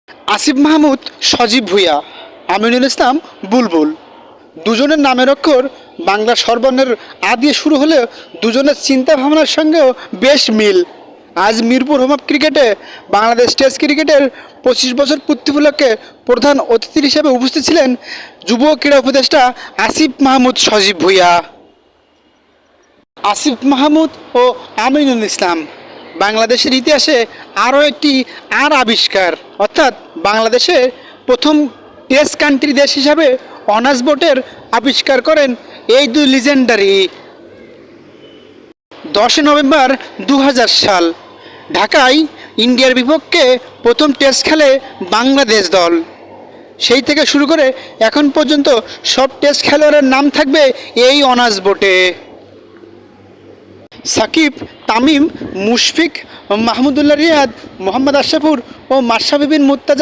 আসিফ মাহমুদ, সজীব ভুঁইয়া, আমিনুল ইসলাম বুলবুল, দুজনের নামের অক্ষর বাংলা স্বরবর্ণের আ দিয়ে শুরু হলেও দুজনের চিন্তা ভাবনার সঙ্গেও বেশ মিল। আজ মিরপুর হোম অফ ক্রিকেটে বাংলাদেশ টেস্ট ক্রিকেটের 25 বছর পূর্তি উপলক্ষে প্রধান অতিথি হিসেবে উপস্থিত ছিলেন যুব ক্রীড়া উপদেষ্টা আসিফ মাহমুদ সজীব ভুঁইয়া। আসিফ মাহমুদ ও আমিনুল ইসলাম বাংলাদেশের ইতিহাসে আরও একটি আবিষ্কার, অর্থাৎ বাংলাদেশের প্রথম টেস্ট কান্ট্রি দেশ হিসাবে অনার্স বোটের আবিষ্কার করেন এই দুই লিজেন্ডারি। 10 নভেম্বর 2000 সাল ঢাকায় ইন্ডিয়ার বিপক্ষে প্রথম টেস্ট খেলে বাংলাদেশ দল। সেই থেকে শুরু করে এখন পর্যন্ত সব টেস্ট খেলোয়াড়ের নাম থাকবে এই অনার্স বোটে। সাকিব, তামিম, মুশফিক, মাহমুদুল্লাহ রিয়াদ, মোহাম্মদ আশরাফুর ও মাশরাফি বিন মুর্তজা